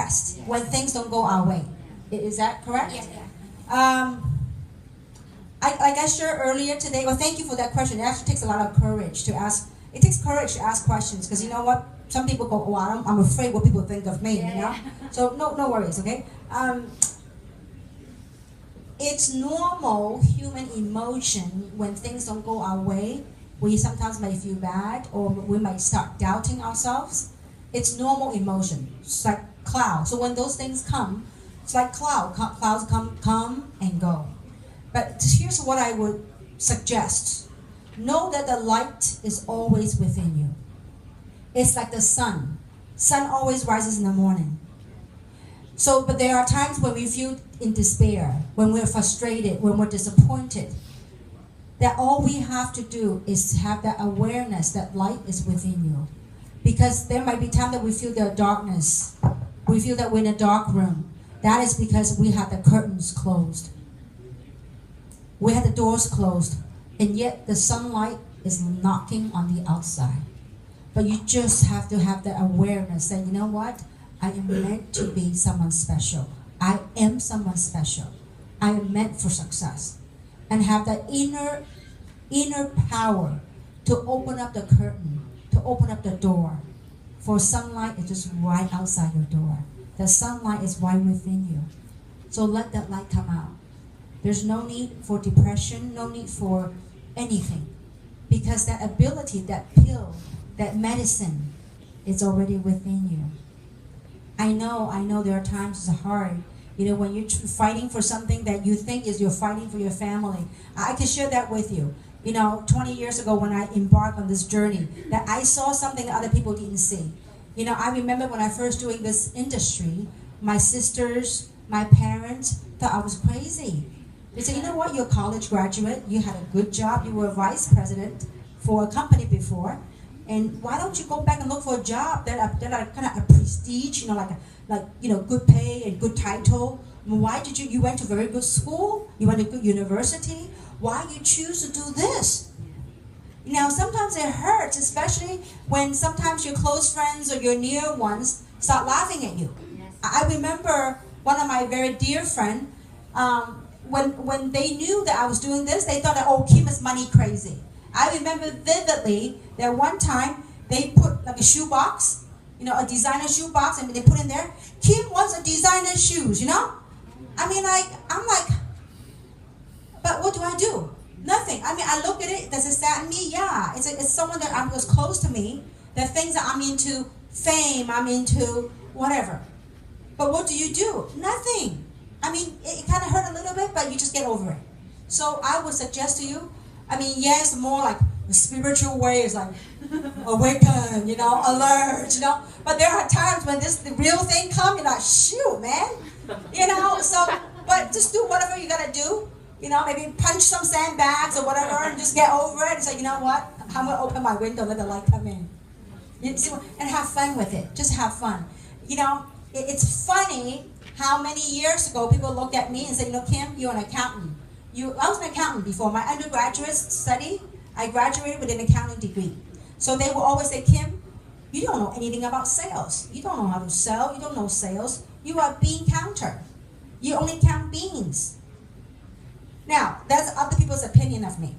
depressed when things don't go our way. Is that correct? Yes. Like I shared earlier today, well, thank you for that question. It actually takes a lot of courage to ask. It takes courage to ask questions because you know what? Some people go, "Oh, I'm afraid what people think of me." You know. So no worries, okay? It's normal human emotion when things don't go our way. We sometimes may feel bad, or we might start doubting ourselves. It's normal emotion. It's like clouds. So when those things come, it's like clouds. Clouds come and go. But here's what I would suggest. Know that the light is always within you. It's like the sun. Sun always rises in the morning. So, but there are times when we feel in despair, when we're frustrated, when we're disappointed. That all we have to do is have that awareness that light is within you. Because there might be times that we feel the darkness. We feel that we're in a dark room. That is because we have the curtains closed. We have the doors closed, and yet the sunlight is knocking on the outside. But you just have to have the awareness that, you know what? I am meant to be someone special. I am someone special. I am meant for success. And have that inner power to open up the curtain, to open up the door. For sunlight is just right outside your door. The sunlight is right within you. So let that light come out. There's no need for depression, no need for anything. Because that ability, that pill, that medicine is already within you. I know there are times it's hard. You know, when you're fighting for something that you think is you're fighting for your family. I can share that with you. You know, 20 years ago when I embarked on this journey, that I saw something that other people didn't see. You know, I remember when I first doing this industry, my sisters, my parents thought I was crazy. They said, you know what, you're a college graduate, you had a good job, you were a vice president for a company before, and why don't you go back and look for a job that are kind of a prestige, you know, like good pay and good title. Why did you went to very good school, you went to good university, why you choose to do this? Now, sometimes it hurts, especially when sometimes your close friends or your near ones start laughing at you. Yes. I remember one of my very dear friends, when they knew that I was doing this, they thought that, oh, Kim is money crazy. I remember vividly that one time they put like a shoebox, you know, a designer shoebox, and they put in there, Kim wants a designer shoes, you know? I mean, I'm like, but what do I do? Nothing. I mean, I look at it, does it sadden me? Yeah. It's someone that was close to me, the things that I'm into, fame, I'm into, whatever. But what do you do? Nothing. I mean, it kind of hurt a little bit, but you just get over it. So I would suggest to you, I mean, yes, more like the spiritual way is like awaken, you know, alert, you know. But there are times when the real thing comes, you're like, shoot, man. You know, so, but just do whatever you got to do. You know, maybe punch some sandbags or whatever and just get over it and say, you know what, I'm going to open my window, let the light come in. You see, and have fun with it. Just have fun. You know, it's funny how many years ago people looked at me and said, you know, Kim, you're an accountant. I was an accountant before. My undergraduate study, I graduated with an accounting degree. So they will always say, Kim, you don't know anything about sales. You don't know how to sell. You don't know sales. You are a bean counter. You only count beans. Now, that's other people's opinion of me.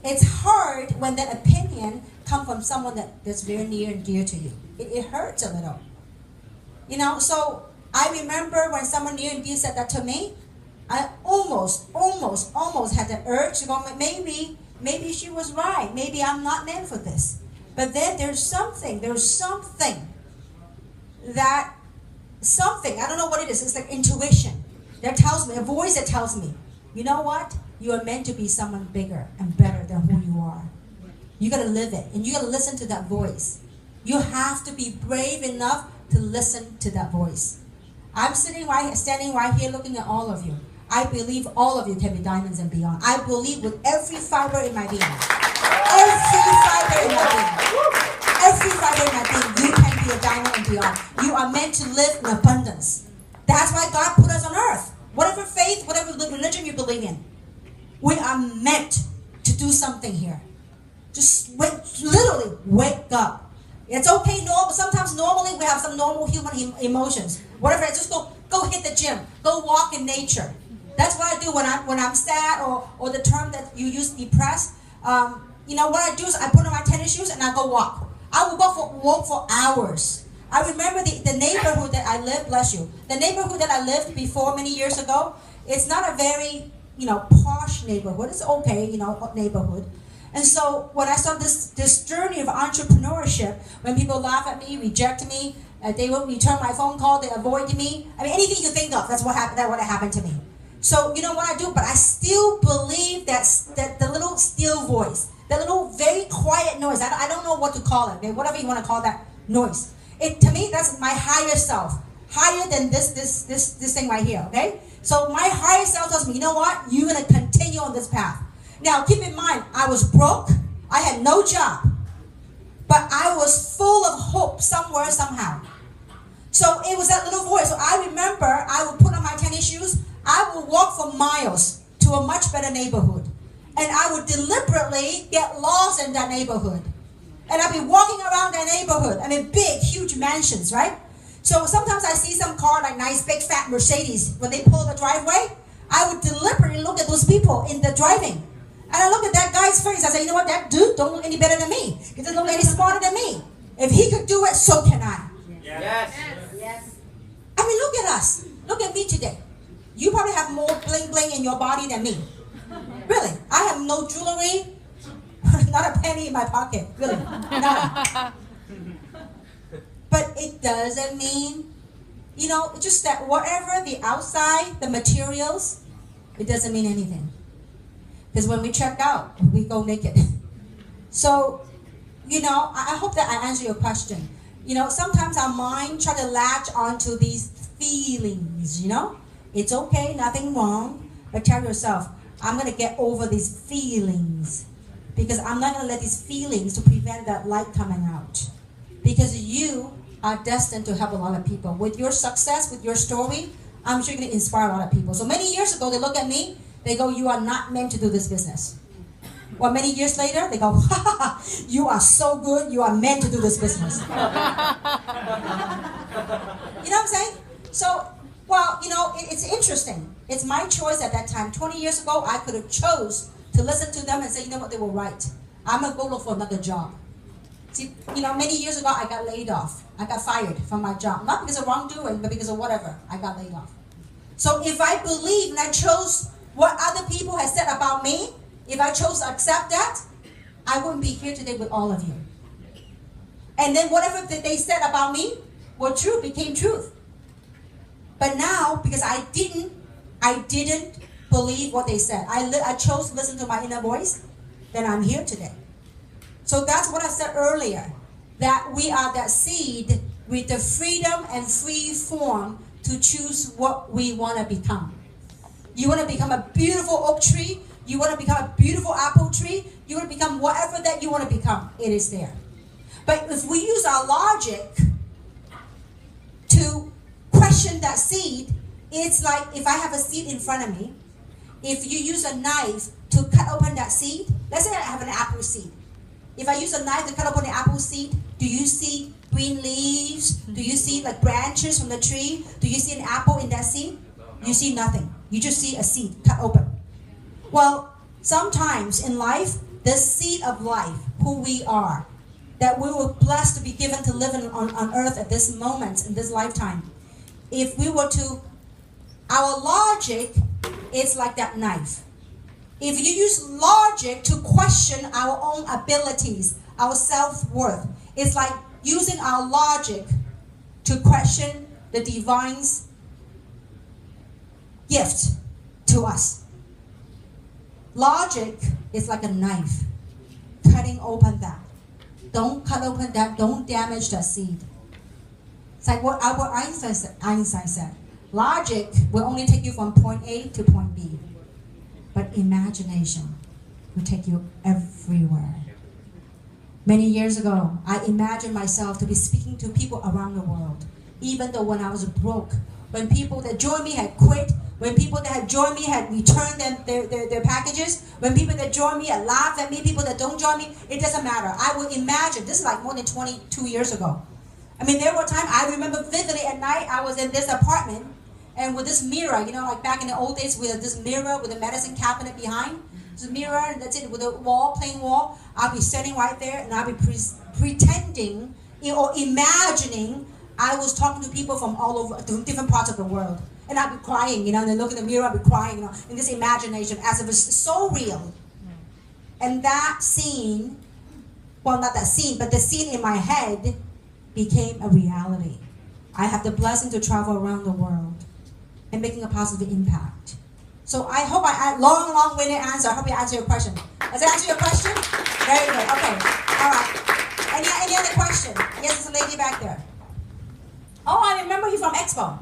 It's hard when that opinion comes from someone that's very near and dear to you. It hurts a little. You know, so I remember when someone near and dear said that to me, I almost had the urge to go, maybe she was right. Maybe I'm not meant for this. But then there's something, I don't know what it is, it's like intuition that tells me, a voice that tells me, you know what? You are meant to be someone bigger and better than who you are. You got to live it, and you got to listen to that voice. You have to be brave enough to listen to that voice. I'm standing right here looking at all of you. I believe all of you can be diamonds and beyond. I believe with every fiber in my being. Every fiber in my being. Every fiber in my being, you can be a diamond and beyond. You are meant to live in abundance. That's why God put us on earth. Whatever faith, whatever religion you believe in, we are meant to do something here. Just literally wake up. It's okay, sometimes normally we have some normal human emotions. Whatever, just go hit the gym, go walk in nature. That's what I do when I'm sad, or the term that you use, depressed. What I do is I put on my tennis shoes and I go walk. I will walk for hours. I remember the neighborhood that I lived, bless you, the neighborhood that I lived before many years ago. It's not a very, posh neighborhood. It's okay, neighborhood. And so when I started this journey of entrepreneurship, when people laugh at me, reject me, they won't return my phone call, they avoid me. I mean, anything you think of, that's what happened to me. So you know what I do? But I still believe that the little still voice, the little very quiet noise, I don't know what to call it, okay? Whatever you want to call that noise. To me, that's my higher self, higher than this thing right here, okay? So my higher self tells me, you know what? You're going to continue on this path. Now, keep in mind, I was broke. I had no job. But I was full of hope somewhere, somehow. So it was that little voice. So I remember I would put on my tennis shoes. I would walk for miles to a much better neighborhood. And I would deliberately get lost in that neighborhood. And I'd be walking around that neighborhood. I mean, big, huge mansions, right? So sometimes I see some car, like nice, big, fat Mercedes. When they pull the driveway, I would deliberately look at those people in the driving. And I look at that guy's face. I say, you know what? That dude don't look any better than me. He doesn't look any smarter than me. If he could do it, so can I. Yes. I mean, look at us. Look at me today. You probably have more bling bling in your body than me. Really. I have no jewelry. Not a penny in my pocket. Really. None. But it doesn't mean, just that whatever the outside, the materials, it doesn't mean anything. Because when we check out, we go naked. So, I hope that I answer your question. Sometimes our mind try to latch onto these feelings, It's okay, nothing wrong. But tell yourself, I'm going to get over these feelings. Because I'm not going to let these feelings to prevent that light coming out. Because you are destined to help a lot of people. With your success, with your story, I'm sure you're going to inspire a lot of people. So many years ago, they look at me, they go, you are not meant to do this business. Or many years later, they go, you are so good, you are meant to do this business. You know what I'm saying? So, it's interesting. It's my choice at that time. 20 years ago, I could have chose to listen to them and say, you know what, they were right. I'm going to go look for another job. See, many years ago, I got laid off. I got fired from my job. Not because of wrongdoing, but because of whatever. I got laid off. So if I believe and I chose what other people had said about me, if I chose to accept that, I wouldn't be here today with all of you. And then whatever that they said about me were true, became truth. But now, because I didn't believe what they said. I chose to listen to my inner voice, then I'm here today. So that's what I said earlier, that we are that seed with the freedom and free form to choose what we want to become. You want to become a beautiful oak tree, you want to become a beautiful apple tree, you want to become whatever that you want to become, it is there. But if we use our logic to question that seed, it's like if I have a seed in front of me, if you use a knife to cut open that seed, let's say I have an apple seed. If I use a knife to cut open the apple seed, do you see green leaves? Do you see like branches from the tree? Do you see an apple in that seed? You see nothing. You just see a seed cut open. Well, sometimes in life, the seed of life, who we are, that we were blessed to be given to live on earth at this moment, in this lifetime. If we were to, our logic is like that knife. If you use logic to question our own abilities, our self-worth, it's like using our logic to question the divine's gift to us. Logic is like a knife, cutting open that. Don't cut open that, don't damage that seed. It's like what Albert Einstein said. Logic will only take you from point A to point B. But imagination will take you everywhere. Many years ago, I imagined myself to be speaking to people around the world. Even though when I was broke, when people that joined me had quit, when people that had joined me had returned their packages, when people that joined me had laughed at me, people that don't join me, it doesn't matter. I would imagine, this is like more than 22 years ago. I mean, there were times I remember vividly at night. I was in this apartment, and with this mirror, like back in the old days, with this mirror with a medicine cabinet behind, this mirror, and that's it, with a wall, plain wall. I'll be sitting right there, and I'll be pretending or imagining I was talking to people from all over, different parts of the world, and I'll be crying, and then look in the mirror, I'll be crying, in this imagination, as if it's so real. And that scene, well, not that scene, but the scene in my head became a reality. I have the blessing to travel around the world and making a positive impact. So I hope long-winded answer. I hope you answer your question. Does it answer your question? Very good. Okay. All right. Any other question? Yes, there's a lady back there. Oh, I remember you from Expo.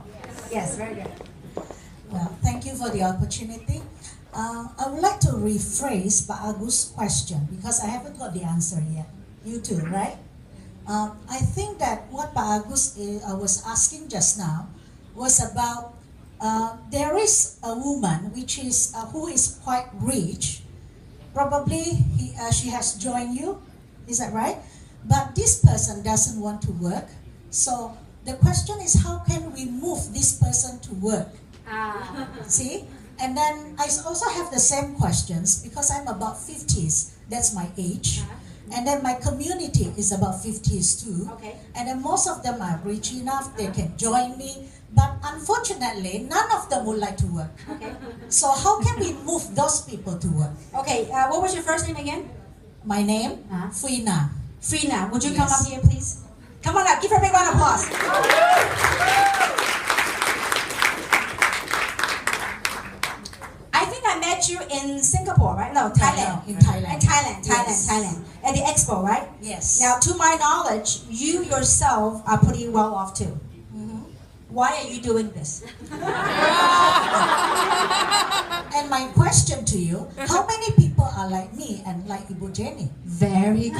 Yes, very good. Well, thank you for the opportunity. I would like to rephrase Pak Agus' question because I haven't got the answer yet. You too, right? I think that what Pak Agus was asking just now was about there is a woman who is quite rich. Probably she has joined you. Is that right? But this person doesn't want to work. So the question is, how can we move this person to work? See? And then I also have the same questions because I'm about 50s. That's my age. And then my community is about 50s too. Okay. And then most of them are rich enough, they can join me. But unfortunately, none of them would like to work. Okay. So how can we move those people to work? Okay, what was your first name again? My name, Fuina. Frina, would you come Yes. up here, please? Come on up, give her a big round of applause. I think I met you in Singapore, right? No, Thailand. In Thailand. Thailand. At the expo, right? Yes. Now, to my knowledge, you yourself are pretty well off too. Why are you doing this? And my question to you, how many people are like me and like Ibu Jenny? Very good. I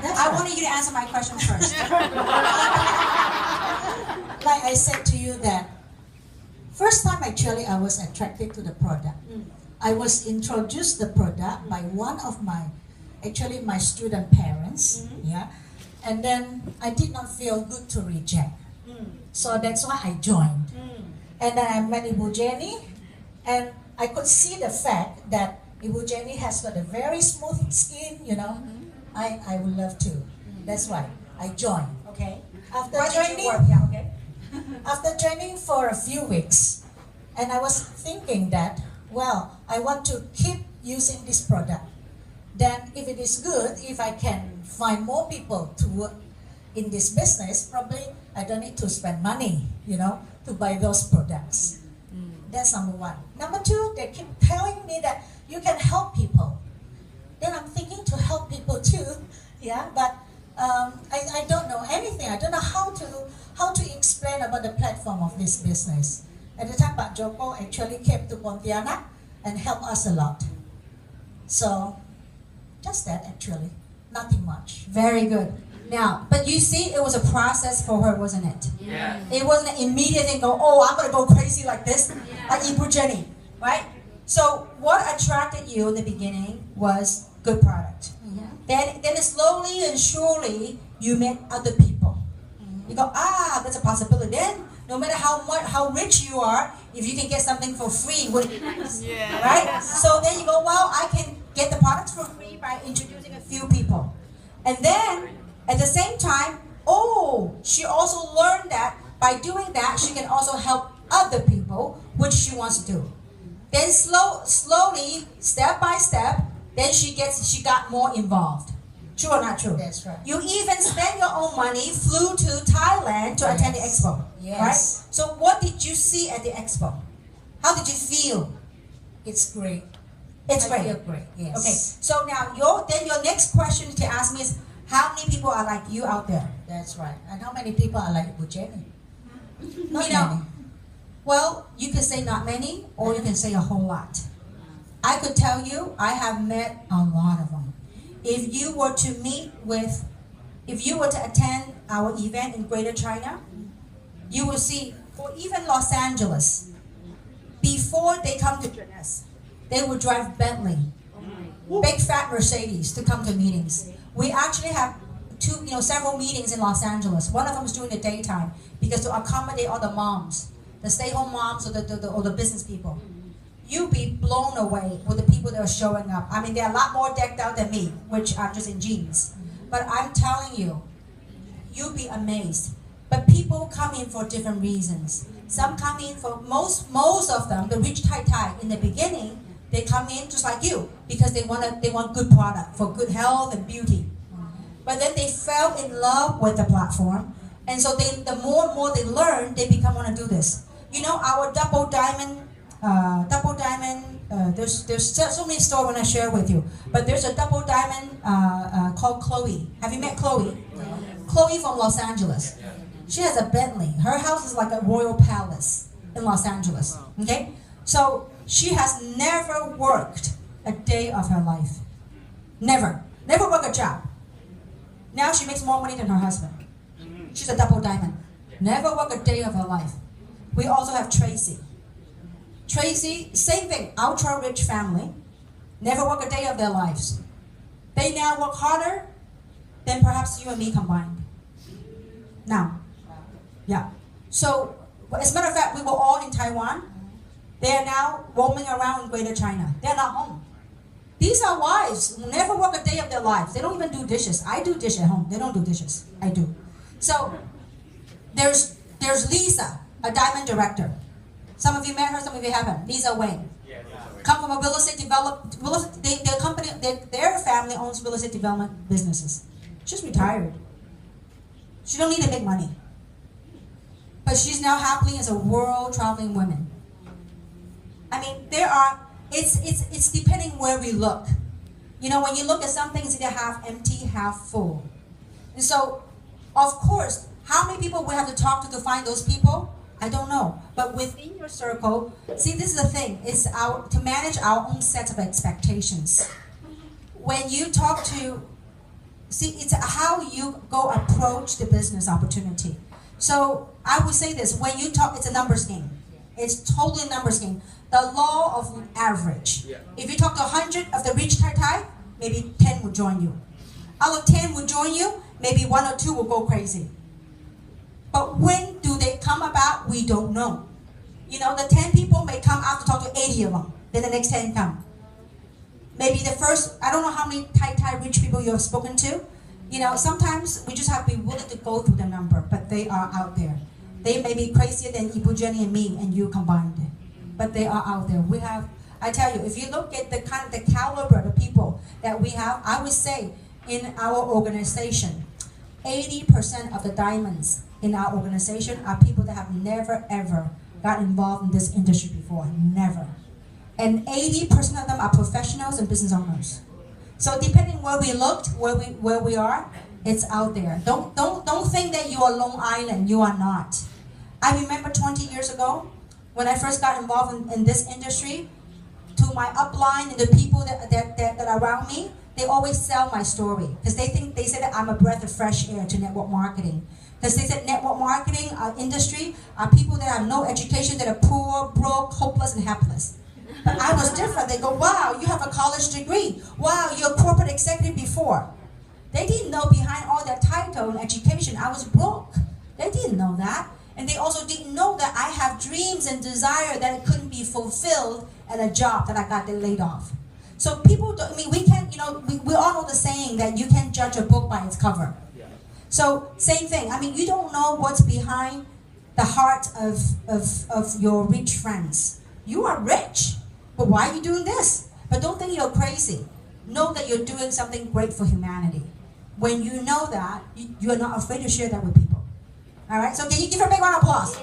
right. wanted you to answer my question first. Like I said to you that first time actually I was attracted to the product. I was introduced the product by one of my student parents. Yeah. And then I did not feel good to reject. So that's why I joined. And then I met Ibu Jenny, and I could see the fact that Ibu Jenny has got a very smooth skin, I would love to. That's why I joined. Okay. After Why did joining, you work? Yeah, okay. after joining for a few weeks, and I was thinking that, well, I want to keep using this product. Then if it is good, if I can find more people to work in this business, probably I don't need to spend money, to buy those products. That's number one. Number two, they keep telling me that you can help people. Then I'm thinking to help people too, but I don't know anything. I don't know how to explain about the platform of this business. At the time, Pak Joko actually came to Pontianak and helped us a lot. So, just that actually, nothing much. Very good. Now, but you see, it was a process for her, wasn't it? Yeah. It wasn't an immediate thing, I'm going to go crazy like this, like Ibu Jenny, right? So what attracted you in the beginning was good product. Then slowly and surely, you met other people. You go, that's a possibility. Then, no matter how rich you are, if you can get something for free, would be nice, right? So then you go, well, I can get the products for free by introducing a few people. And then, at the same time, she also learned that by doing that, she can also help other people, which she wants to do. Then slowly, step by step, then she got more involved. True or not true? That's right. You even spent your own money, flew to Thailand to attend the expo. Yes. Right? So what did you see at the expo? How did you feel? It's great. It's I great. feel great, yes. Okay. So now your next question to ask me is, how many people are like you out there? That's right. And how many people are like Ibu Jenny? Not You know, many. Well, you can say not many, or you can say a whole lot. I could tell you, I have met a lot of them. If you were to attend our event in Greater China, you will see, for even Los Angeles, before they come to Jeunesse, they would drive Bentley, big fat Mercedes to come to meetings. We actually have several meetings in Los Angeles. One of them was during the daytime because to accommodate all the moms, the stay-home moms or the business people. You'd be blown away with the people that are showing up. I mean, they're a lot more decked out than me, which I'm just in jeans. But I'm telling you, you'll be amazed. But people come in for different reasons. Some come in for most of them, the rich Tai in the beginning, they come in just like you because they want good product for good health and beauty. But then they fell in love with the platform, and so the more and more they learn, they become want to do this. Our double diamond. There's so many stories I want to share with you. But there's a double diamond called Chloe. Have you met Chloe? No. Chloe from Los Angeles. She has a Bentley. Her house is like a royal palace in Los Angeles. Okay, so she has never worked a day of her life. Never worked a job. Now she makes more money than her husband. She's a double diamond. Never worked a day of her life. We also have Tracy. Tracy, same thing, ultra rich family, never work a day of their lives. They now work harder than perhaps you and me combined. Now, yeah. So, as a matter of fact, we were all in Taiwan. They are now roaming around in Greater China. They're not home. These are wives who never work a day of their lives. They don't even do dishes. I do dish at home. They don't do dishes. I do. So, there's Lisa, a diamond director. Some of you met her, some of you haven't. Lisa Wang. Come from a real estate their family owns real estate development businesses. She's retired. She don't need to make money. But she's now happily as a world traveling woman. I mean, it's depending where we look. When you look at some things, either half empty, half full. And so, of course, how many people we have to talk to find those people? I don't know. But within your circle, see, this is the thing. It's to manage our own set of expectations. When you talk to, it's how you go approach the business opportunity. So I would say this, when you talk, it's a numbers game. It's totally a numbers game. The law of average. Yeah. If you talk to 100 of the rich Tai, maybe 10 will join you. Out of 10 will join you, maybe 1 or 2 will go crazy. But when do they come about? We don't know. The 10 people may come out to talk to 80 of them. Then the next 10 come. Maybe the first, I don't know how many Tai rich people you have spoken to. Sometimes we just have to be willing to go through the number, but they are out there. They may be crazier than Ibu Jenny and me and you combined. But they are out there. I tell you, if you look at the caliber of the people that we have, I would say in our organization, 80% of the diamonds in our organization are people that have never ever got involved in this industry before. Never. And 80% of them are professionals and business owners. So depending where we looked, where we are, it's out there. Don't think that you are Long Island. You are not. I remember 20 years ago when I first got involved in this industry, to my upline and the people that are around me, they always sell my story because they say that I'm a breath of fresh air to network marketing. Because they said network marketing industry are people that have no education, that are poor, broke, hopeless, and helpless. But I was different. They go, wow, you have a college degree. Wow, you're a corporate executive before. They didn't know behind all that title and education, I was broke. They didn't know that. And they also didn't know that I have dreams and desire that couldn't be fulfilled at a job that I got laid off. So people, we can't, we all know the saying that you can't judge a book by its cover. So same thing. You don't know what's behind the heart of your rich friends. You are rich, but why are you doing this? But don't think you're crazy. Know that you're doing something great for humanity. When you know that, you're not afraid to share that with people. All right. So can you give her a big round of applause?